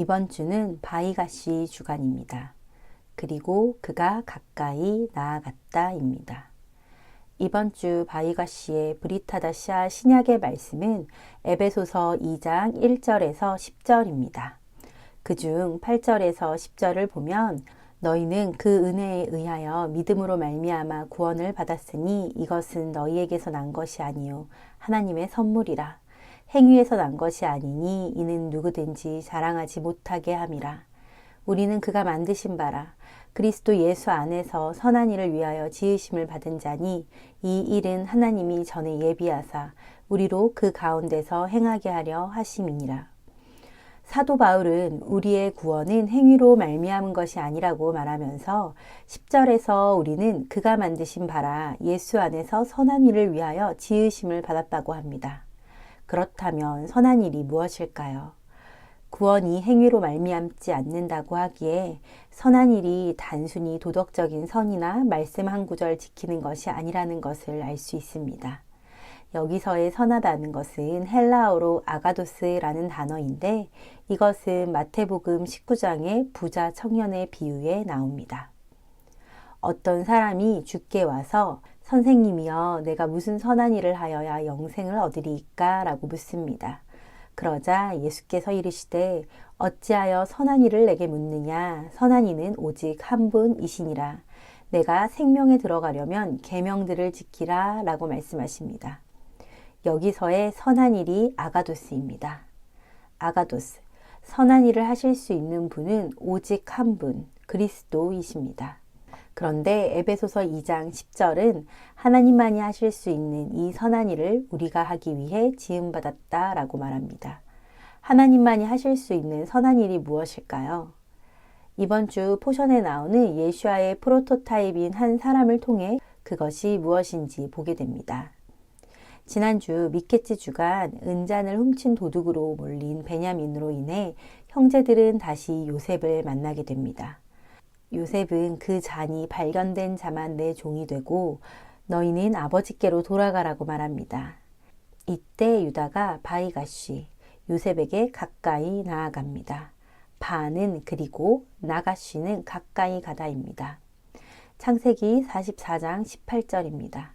이번 주는 바이가시 주간입니다. 그리고 그가 가까이 나아갔다입니다. 이번 주 바이가시의 브리타다샤 신약의 말씀은 에베소서 2장 1절에서 10절입니다. 그중 8절에서 10절을 보면 너희는 그 은혜에 의하여 믿음으로 말미암아 구원을 받았으니 이것은 너희에게서 난 것이 아니요 하나님의 선물이라. 행위에서 난 것이 아니니 이는 누구든지 자랑하지 못하게 함이라. 우리는 그가 만드신 바라 그리스도 예수 안에서 선한 일을 위하여 지으심을 받은 자니 이 일은 하나님이 전에 예비하사 우리로 그 가운데서 행하게 하려 하심이니라. 사도 바울은 우리의 구원은 행위로 말미암은 것이 아니라고 말하면서 10절에서 우리는 그가 만드신 바라 예수 안에서 선한 일을 위하여 지으심을 받았다고 합니다. 그렇다면 선한 일이 무엇일까요? 구원이 행위로 말미암지 않는다고 하기에 선한 일이 단순히 도덕적인 선이나 말씀 한 구절 지키는 것이 아니라는 것을 알 수 있습니다. 여기서의 선하다는 것은 헬라어로 아가도스라는 단어인데 이것은 마태복음 19장의 부자 청년의 비유에 나옵니다. 어떤 사람이 주께 와서 선생님이여 내가 무슨 선한 일을 하여야 영생을 얻으리이까? 라고 묻습니다. 그러자 예수께서 이르시되 어찌하여 선한 일을 내게 묻느냐? 선한 이는 오직 한 분이시니라. 내가 생명에 들어가려면 계명들을 지키라 라고 말씀하십니다. 여기서의 선한 일이 아가도스입니다. 아가도스, 선한 일을 하실 수 있는 분은 오직 한 분, 그리스도이십니다. 그런데 에베소서 2장 10절은 하나님만이 하실 수 있는 이 선한 일을 우리가 하기 위해 지음받았다 라고 말합니다. 하나님만이 하실 수 있는 선한 일이 무엇일까요? 이번 주 포션에 나오는 예수아의 프로토타입인 한 사람을 통해 그것이 무엇인지 보게 됩니다. 지난주 미케츠 주간 은잔을 훔친 도둑으로 몰린 베냐민으로 인해 형제들은 다시 요셉을 만나게 됩니다. 요셉은 그 잔이 발견된 자만 내 종이 되고 너희는 아버지께로 돌아가라고 말합니다. 이때 유다가 바이가시, 요셉에게 가까이 나아갑니다. 바는 그리고 나가시는 가까이 가다입니다. 창세기 44장 18절입니다.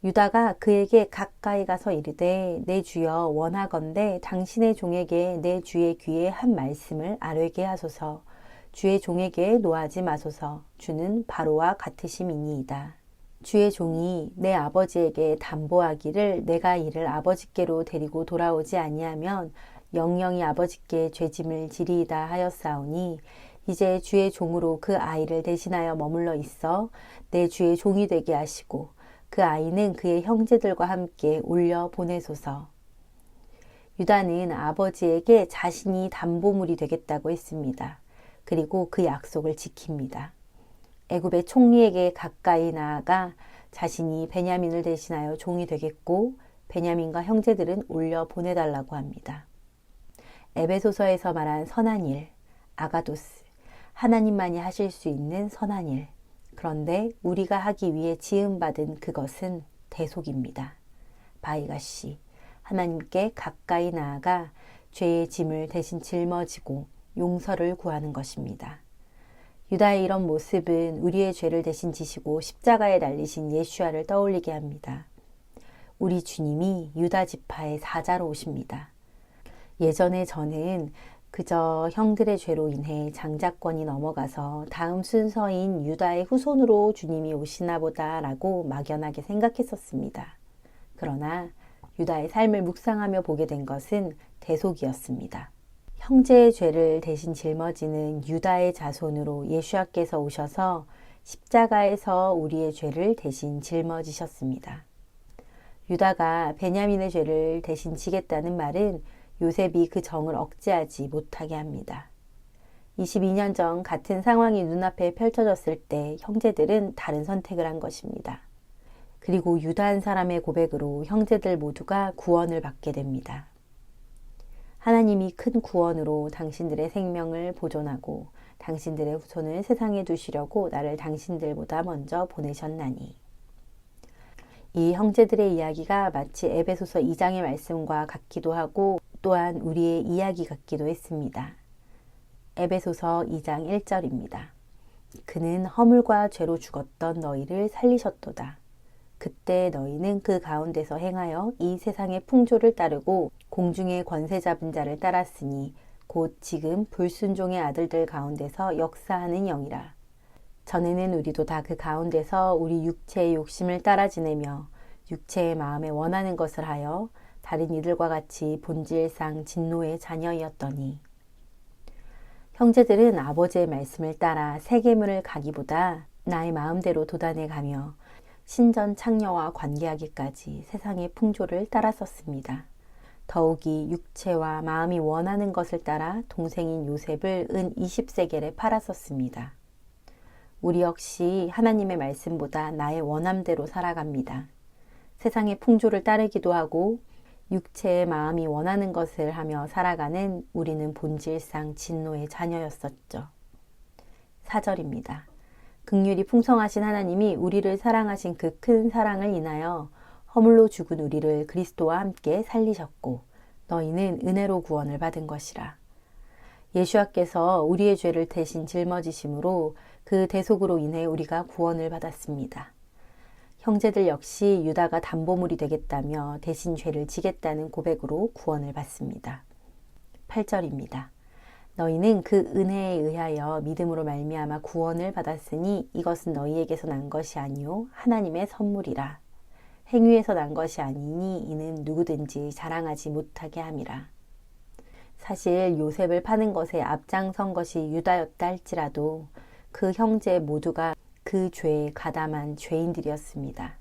유다가 그에게 가까이 가서 이르되 내 주여 원하건대 당신의 종에게 내 주의 귀에 한 말씀을 아뢰게 하소서. 주의 종에게 노하지 마소서. 주는 바로와 같으심이니이다. 주의 종이 내 아버지에게 담보하기를 내가 이를 아버지께로 데리고 돌아오지 아니하면 영영이 아버지께 죄짐을 지리이다 하였사오니 이제 주의 종으로 그 아이를 대신하여 머물러 있어 내 주의 종이 되게 하시고 그 아이는 그의 형제들과 함께 올려 보내소서. 유다는 아버지에게 자신이 담보물이 되겠다고 했습니다. 그리고 그 약속을 지킵니다. 애굽의 총리에게 가까이 나아가 자신이 베냐민을 대신하여 종이 되겠고 베냐민과 형제들은 올려 보내달라고 합니다. 에베소서에서 말한 선한 일, 아가도스, 하나님만이 하실 수 있는 선한 일. 그런데 우리가 하기 위해 지음받은 그것은 대속입니다. 바이가시, 하나님께 가까이 나아가 죄의 짐을 대신 짊어지고 용서를 구하는 것입니다. 유다의 이런 모습은 우리의 죄를 대신 지시고 십자가에 달리신 예수아를 떠올리게 합니다. 우리 주님이 유다 지파의 사자로 오십니다. 예전에 저는 그저 형들의 죄로 인해 장자권이 넘어가서 다음 순서인 유다의 후손으로 주님이 오시나 보다 라고 막연하게 생각했었습니다. 그러나 유다의 삶을 묵상하며 보게 된 것은 대속이었습니다. 형제의 죄를 대신 짊어지는 유다의 자손으로 예수아께서 오셔서 십자가에서 우리의 죄를 대신 짊어지셨습니다. 유다가 베냐민의 죄를 대신 지겠다는 말은 요셉이 그 정을 억제하지 못하게 합니다. 22년 전 같은 상황이 눈앞에 펼쳐졌을 때 형제들은 다른 선택을 한 것입니다. 그리고 유다 한 사람의 고백으로 형제들 모두가 구원을 받게 됩니다. 하나님이 큰 구원으로 당신들의 생명을 보존하고 당신들의 후손을 세상에 두시려고 나를 당신들보다 먼저 보내셨나니. 이 형제들의 이야기가 마치 에베소서 2장의 말씀과 같기도 하고 또한 우리의 이야기 같기도 했습니다. 에베소서 2장 1절입니다. 그는 허물과 죄로 죽었던 너희를 살리셨도다. 그때 너희는 그 가운데서 행하여 이 세상의 풍조를 따르고 공중의 권세 잡은 자를 따랐으니 곧 지금 불순종의 아들들 가운데서 역사하는 영이라. 전에는 우리도 다 그 가운데서 우리 육체의 욕심을 따라 지내며 육체의 마음에 원하는 것을 하여 다른 이들과 같이 본질상 진노의 자녀이었더니 형제들은 아버지의 말씀을 따라 세계문을 가기보다 나의 마음대로 도단해 가며 신전 창녀와 관계하기까지 세상의 풍조를 따랐었습니다. 더욱이 육체와 마음이 원하는 것을 따라 동생인 요셉을 은 20세겔에 팔았었습니다. 우리 역시 하나님의 말씀보다 나의 원함대로 살아갑니다. 세상의 풍조를 따르기도 하고 육체의 마음이 원하는 것을 하며 살아가는 우리는 본질상 진노의 자녀였었죠. 4절입니다. 긍휼이 풍성하신 하나님이 우리를 사랑하신 그 큰 사랑을 인하여 허물로 죽은 우리를 그리스도와 함께 살리셨고 너희는 은혜로 구원을 받은 것이라. 예수와께서 우리의 죄를 대신 짊어지심으로 그 대속으로 인해 우리가 구원을 받았습니다. 형제들 역시 유다가 담보물이 되겠다며 대신 죄를 지겠다는 고백으로 구원을 받습니다. 8절입니다. 너희는 그 은혜에 의하여 믿음으로 말미암아 구원을 받았으니 이것은 너희에게서 난 것이 아니요 하나님의 선물이라. 행위에서 난 것이 아니니 이는 누구든지 자랑하지 못하게 함이라. 사실 요셉을 파는 것에 앞장선 것이 유다였다 할지라도 그 형제 모두가 그 죄에 가담한 죄인들이었습니다.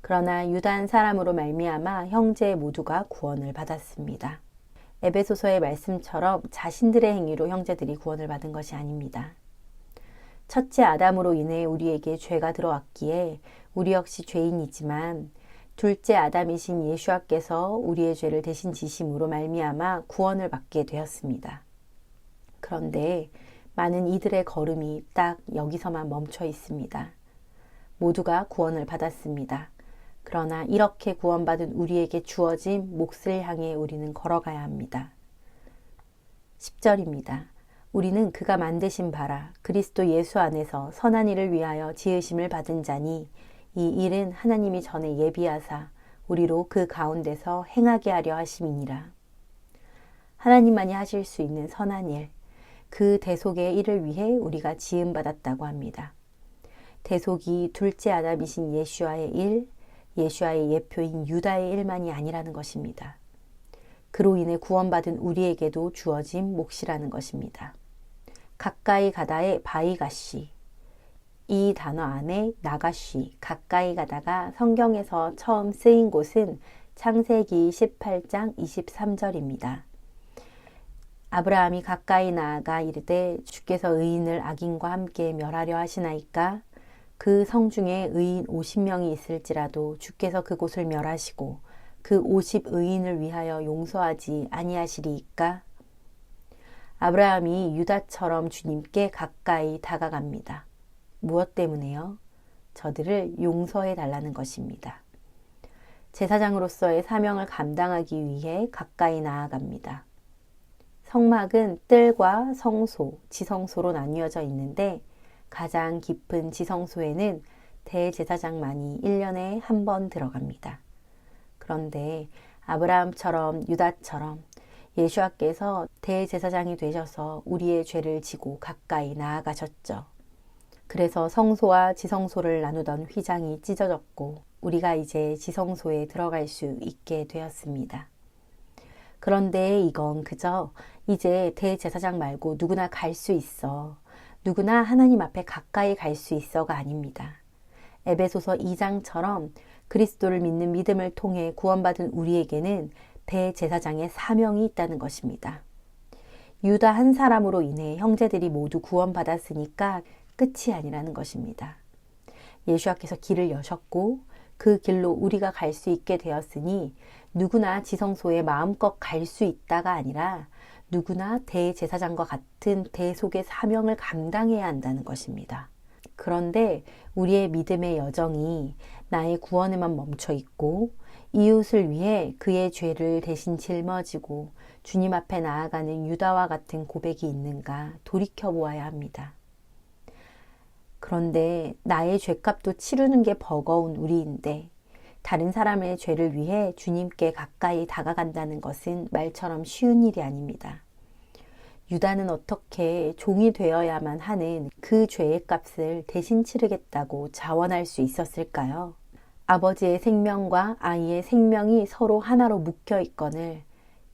그러나 유다 한 사람으로 말미암아 형제 모두가 구원을 받았습니다. 에베소서의 말씀처럼 자신들의 행위로 형제들이 구원을 받은 것이 아닙니다. 첫째 아담으로 인해 우리에게 죄가 들어왔기에 우리 역시 죄인이지만 둘째 아담이신 예수와께서 우리의 죄를 대신 지심으로 말미암아 구원을 받게 되었습니다. 그런데 많은 이들의 걸음이 딱 여기서만 멈춰 있습니다. 모두가 구원을 받았습니다. 그러나 이렇게 구원받은 우리에게 주어진 몫을 향해 우리는 걸어가야 합니다. 10절입니다. 우리는 그가 만드신 바라 그리스도 예수 안에서 선한 일을 위하여 지으심을 받은 자니 이 일은 하나님이 전에 예비하사 우리로 그 가운데서 행하게 하려 하심이니라. 하나님만이 하실 수 있는 선한 일, 그 대속의 일을 위해 우리가 지음받았다고 합니다. 대속이 둘째 아담이신 예수와의 일, 예수와의 예표인 유다의 일만이 아니라는 것입니다. 그로 인해 구원받은 우리에게도 주어진 몫이라는 것입니다. 가까이 가다의 바이가시, 이 단어 안에 나가시, 가까이 가다가 성경에서 처음 쓰인 곳은 창세기 18장 23절입니다. 아브라함이 가까이 나아가 이르되 주께서 의인을 악인과 함께 멸하려 하시나이까 그 성중에 의인 50명이 있을지라도 주께서 그곳을 멸하시고 그 50 의인을 위하여 용서하지 아니하시리이까. 아브라함이 유다처럼 주님께 가까이 다가갑니다. 무엇 때문에요? 저들을 용서해 달라는 것입니다. 제사장으로서의 사명을 감당하기 위해 가까이 나아갑니다. 성막은 뜰과 성소, 지성소로 나뉘어져 있는데 가장 깊은 지성소에는 대제사장만이 1년에 한 번 들어갑니다. 그런데 아브라함처럼 유다처럼 예수와께서 대제사장이 되셔서 우리의 죄를 지고 가까이 나아가셨죠. 그래서 성소와 지성소를 나누던 휘장이 찢어졌고 우리가 이제 지성소에 들어갈 수 있게 되었습니다. 그런데 이건 그저 이제 대제사장 말고 누구나 갈 수 있어. 누구나 하나님 앞에 가까이 갈 수 있어가 아닙니다. 에베소서 2장처럼 그리스도를 믿는 믿음을 통해 구원받은 우리에게는 대제사장의 사명이 있다는 것입니다. 유다 한 사람으로 인해 형제들이 모두 구원받았으니까 끝이 아니라는 것입니다. 예수와께서 길을 여셨고 그 길로 우리가 갈 수 있게 되었으니 누구나 지성소에 마음껏 갈 수 있다가 아니라 누구나 대제사장과 같은 대속의 사명을 감당해야 한다는 것입니다. 그런데 우리의 믿음의 여정이 나의 구원에만 멈춰 있고 이웃을 위해 그의 죄를 대신 짊어지고 주님 앞에 나아가는 유다와 같은 고백이 있는가 돌이켜보아야 합니다. 그런데 나의 죄값도 치르는 게 버거운 우리인데 다른 사람의 죄를 위해 주님께 가까이 다가간다는 것은 말처럼 쉬운 일이 아닙니다. 유다는 어떻게 종이 되어야만 하는 그 죄의 값을 대신 치르겠다고 자원할 수 있었을까요? 아버지의 생명과 아이의 생명이 서로 하나로 묶여 있거늘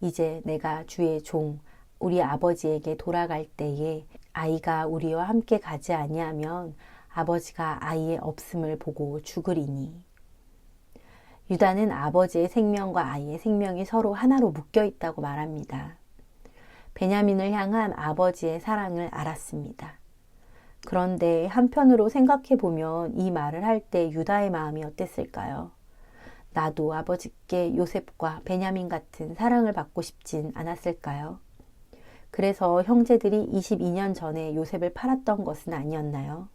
이제 내가 주의 종, 우리 아버지에게 돌아갈 때에 아이가 우리와 함께 가지 아니하면 아버지가 아이의 없음을 보고 죽으리니. 유다는 아버지의 생명과 아이의 생명이 서로 하나로 묶여 있다고 말합니다. 베냐민을 향한 아버지의 사랑을 알았습니다. 그런데 한편으로 생각해 보면 이 말을 할 때 유다의 마음이 어땠을까요? 나도 아버지께 요셉과 베냐민 같은 사랑을 받고 싶진 않았을까요? 그래서 형제들이 22년 전에 요셉을 팔았던 것은 아니었나요?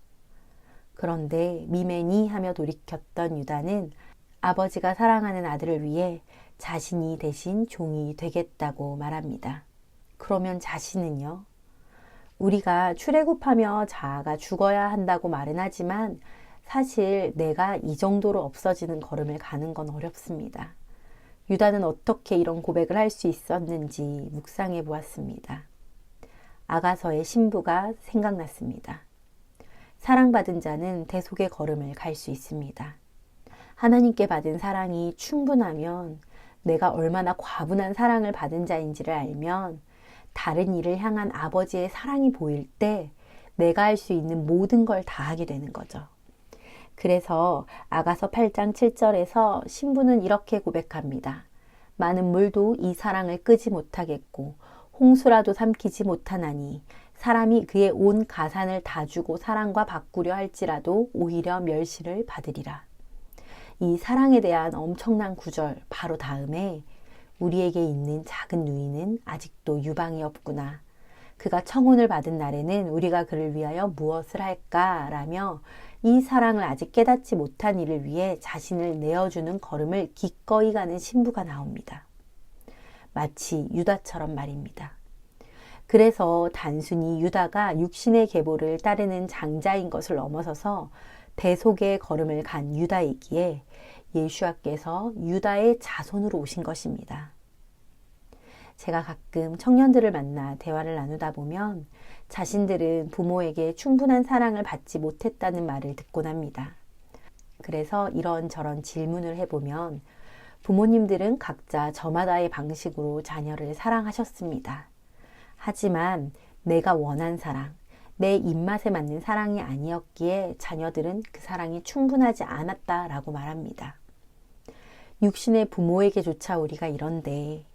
그런데 미매니 하며 돌이켰던 유다는 아버지가 사랑하는 아들을 위해 자신이 대신 종이 되겠다고 말합니다. 그러면 자신은요? 우리가 출애굽하며 자아가 죽어야 한다고 말은 하지만 사실 내가 이 정도로 없어지는 걸음을 가는 건 어렵습니다. 유다는 어떻게 이런 고백을 할 수 있었는지 묵상해 보았습니다. 아가서의 신부가 생각났습니다. 사랑받은 자는 대속의 걸음을 갈 수 있습니다. 하나님께 받은 사랑이 충분하면 내가 얼마나 과분한 사랑을 받은 자인지를 알면 다른 이를 향한 아버지의 사랑이 보일 때 내가 할 수 있는 모든 걸 다 하게 되는 거죠. 그래서 아가서 8장 7절에서 신부는 이렇게 고백합니다. 많은 물도 이 사랑을 끄지 못하겠고 홍수라도 삼키지 못하나니 사람이 그의 온 가산을 다 주고 사랑과 바꾸려 할지라도 오히려 멸시를 받으리라. 이 사랑에 대한 엄청난 구절 바로 다음에 우리에게 있는 작은 누이는 아직도 유방이 없구나. 그가 청혼을 받은 날에는 우리가 그를 위하여 무엇을 할까? 라며 이 사랑을 아직 깨닫지 못한 이를 위해 자신을 내어주는 걸음을 기꺼이 가는 신부가 나옵니다. 마치 유다처럼 말입니다. 그래서 단순히 유다가 육신의 계보를 따르는 장자인 것을 넘어서서 대속의 걸음을 간 유다이기에 예수와께서 유다의 자손으로 오신 것입니다. 제가 가끔 청년들을 만나 대화를 나누다 보면 자신들은 부모에게 충분한 사랑을 받지 못했다는 말을 듣곤 합니다. 그래서 이런저런 질문을 해보면 부모님들은 각자 저마다의 방식으로 자녀를 사랑하셨습니다. 하지만 내가 원한 사랑, 내 입맛에 맞는 사랑이 아니었기에 자녀들은 그 사랑이 충분하지 않았다라고 말합니다. 육신의 부모에게조차 우리가 이런데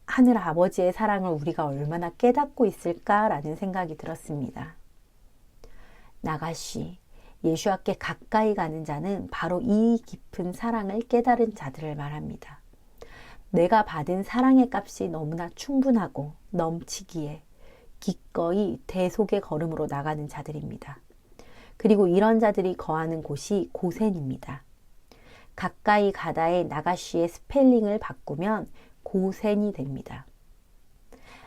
하늘 아버지의 사랑을 우리가 얼마나 깨닫고 있을까라는 생각이 들었습니다. 나가시, 예수와께 가까이 가는 자는 바로 이 깊은 사랑을 깨달은 자들을 말합니다. 내가 받은 사랑의 값이 너무나 충분하고 넘치기에 기꺼이 대속의 걸음으로 나가는 자들입니다. 그리고 이런 자들이 거하는 곳이 고센입니다. 가까이 가다의 나가시의 스펠링을 바꾸면 고센이 됩니다.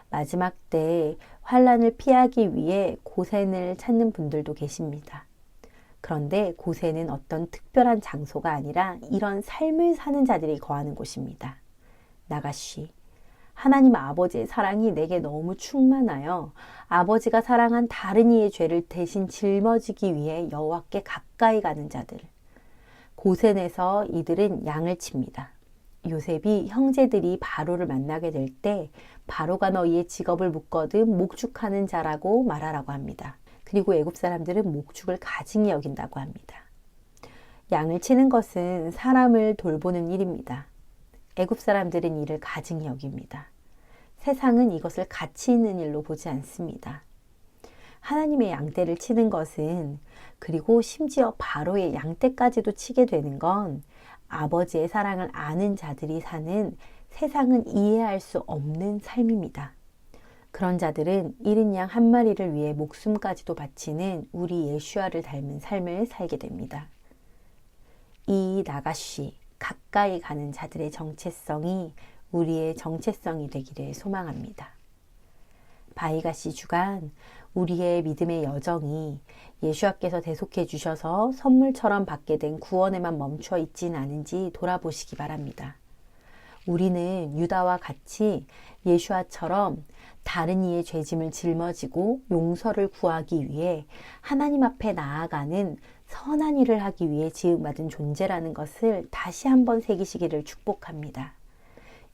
마지막 때 환난을 피하기 위해 고센을 찾는 분들도 계십니다. 그런데 고센은 어떤 특별한 장소가 아니라 이런 삶을 사는 자들이 거하는 곳입니다. 나가시, 하나님 아버지의 사랑이 내게 너무 충만하여 아버지가 사랑한 다른 이의 죄를 대신 짊어지기 위해 여호와께 가까이 가는 자들. 고센에서 이들은 양을 칩니다. 요셉이 형제들이 바로를 만나게 될 때 바로가 너희의 직업을 묶거든 목축하는 자라고 말하라고 합니다. 그리고 애굽 사람들은 목축을 가증히 여긴다고 합니다. 양을 치는 것은 사람을 돌보는 일입니다. 애굽 사람들은 이를 가증히 여깁니다. 세상은 이것을 가치 있는 일로 보지 않습니다. 하나님의 양떼를 치는 것은, 그리고 심지어 바로의 양떼까지도 치게 되는 건 아버지의 사랑을 아는 자들이 사는 세상은 이해할 수 없는 삶입니다. 그런 자들은 이른 양 한 마리를 위해 목숨까지도 바치는 우리 예수아를 닮은 삶을 살게 됩니다. 이 나가시, 가까이 가는 자들의 정체성이 우리의 정체성이 되기를 소망합니다. 바이가시 주간, 우리의 믿음의 여정이 예수와께서 대속해 주셔서 선물처럼 받게 된 구원에만 멈춰 있진 않은지 돌아보시기 바랍니다. 우리는 유다와 같이 예수와처럼 다른 이의 죄짐을 짊어지고 용서를 구하기 위해 하나님 앞에 나아가는 선한 일을 하기 위해 지음받은 존재라는 것을 다시 한번 새기시기를 축복합니다.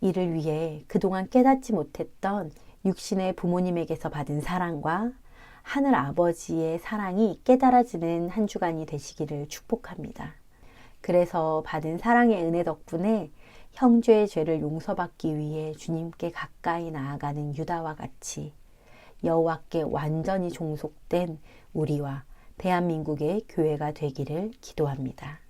이를 위해 그동안 깨닫지 못했던 육신의 부모님에게서 받은 사랑과 하늘 아버지의 사랑이 깨달아지는 한 주간이 되시기를 축복합니다. 그래서 받은 사랑의 은혜 덕분에 형제의 죄를 용서받기 위해 주님께 가까이 나아가는 유다와 같이 여호와께 완전히 종속된 우리와 대한민국의 교회가 되기를 기도합니다.